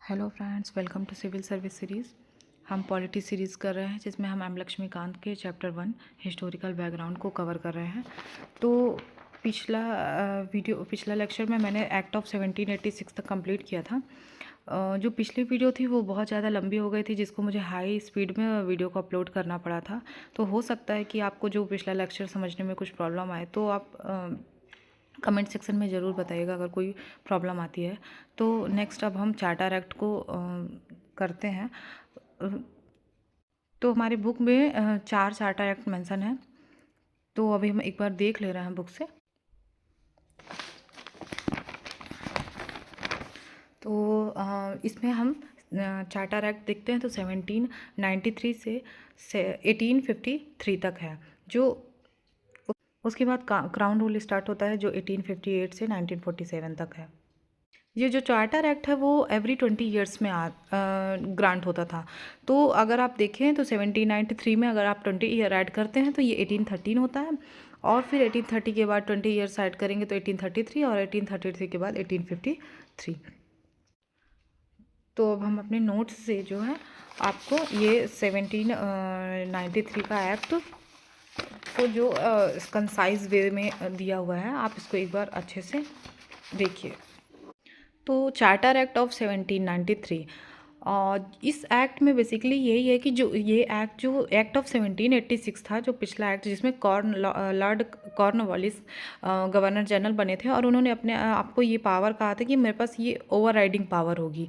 Hello friends, welcome to civil service series. हम polity series कर रहे हैं जिसमें हम एम लक्ष्मीकांत के चैप्टर 1 हिस्टोरिकल बैकग्राउंड को कवर कर रहे हैं। तो पिछला लेक्चर में मैंने एक्ट ऑफ 1786 तक कंप्लीट किया था। जो पिछली वीडियो थी वो बहुत ज़्यादा लंबी हो गई थी, जिसको मुझे हाई स्पीड में वीडियो को अपलोड करना पड़ा था। तो हो सकता है कि आपको जो पिछला लेक्चर समझने में कुछ प्रॉब्लम आए, तो आप कमेंट सेक्शन में ज़रूर बताइएगा अगर कोई प्रॉब्लम आती है। तो नेक्स्ट अब हम चार्टर एक्ट को करते हैं। तो हमारी बुक में 4 चार्टर एक्ट मेंशन है। तो अभी हम एक बार देख ले रहे हैं बुक से। तो इसमें हम चार्टर एक्ट देखते हैं तो 1793 से 1853 तक है। जो उसके बाद क्राउन रूल स्टार्ट होता है जो 1858 से 1947 तक है। ये जो चार्टर एक्ट है वो एवरी 20 ईयर्स में ग्रांट होता था। तो अगर आप देखें तो 1793 में अगर आप 20 ईयर ऐड करते हैं तो ये 1813 होता है, और फिर 1830 के बाद 20 ईयर्स ऐड करेंगे तो 1833, और 1833 के बाद 1853। तो अब हम अपने नोट्स से जो है आपको ये 1793 का एक्ट को जो कंसाइज वे में दिया हुआ है, आप इसको एक बार अच्छे से देखिए। तो चार्टर एक्ट ऑफ 1793, और इस एक्ट में बेसिकली यही है कि जो ये एक्ट जो एक्ट ऑफ 1786 था, जो पिछला एक्ट जिसमें लॉर्ड कॉर्नवालिस गवर्नर जनरल बने थे, और उन्होंने अपने आपको ये पावर कहा था कि मेरे पास ये ओवर राइडिंग पावर होगी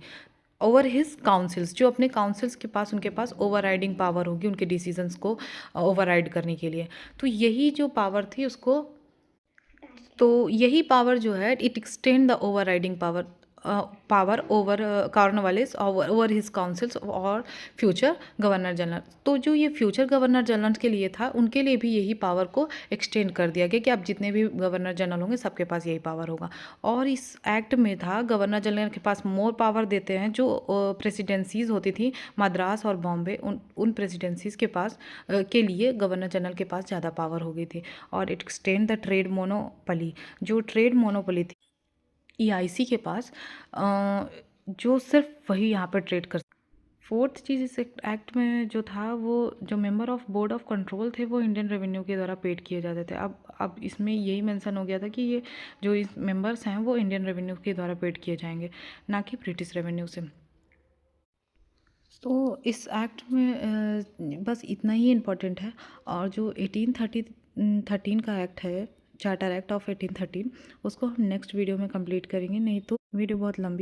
ओवर हिज काउंसिल्स। जो अपने काउंसिल्स के पास उनके पास ओवर राइडिंग पावर होगी उनके डिसीजंस को ओवर राइड करने के लिए। तो यही जो पावर थी उसको, तो यही पावर जो है it extend the over riding power over Cornwallis over his councils और फ्यूचर गवर्नर जनरल। तो जो ये फ्यूचर गवर्नर जनरल के लिए था, उनके लिए भी यही पावर को एक्सटेंड कर दिया गया कि अब जितने भी गवर्नर जनरल होंगे सबके पास यही पावर होगा। और इस एक्ट में था गवर्नर जनरल के पास मोर पावर देते हैं। जो प्रेसिडेंसीज होती थी मद्रास और बॉम्बे, उन प्रेसिडेंसीज के पास के लिए गवर्नर जनरल के पास ज़्यादा पावर हो गई थी। और it extend the trade monopoly, जो ट्रेड मोनोपली थी ईआईसी के पास, जो सिर्फ वही यहाँ पर ट्रेड कर। फोर्थ चीज़ इस एक्ट में जो था, वो जो member of board of control थे वो इंडियन रेवेन्यू के द्वारा पेड किए जाते थे। अब इसमें यही मेंशन हो गया था कि ये जो इस मेंबर्स हैं वो इंडियन रेवेन्यू के द्वारा पेड किए जाएंगे, ना कि ब्रिटिश रेवेन्यू से। तो इस एक्ट में बस इतना ही इम्पोर्टेंट है। और जो 1813 का एक्ट है, चार्टर एक्ट ऑफ 1813, उसको हम नेक्स्ट वीडियो में कंप्लीट करेंगे, नहीं तो वीडियो बहुत लंबी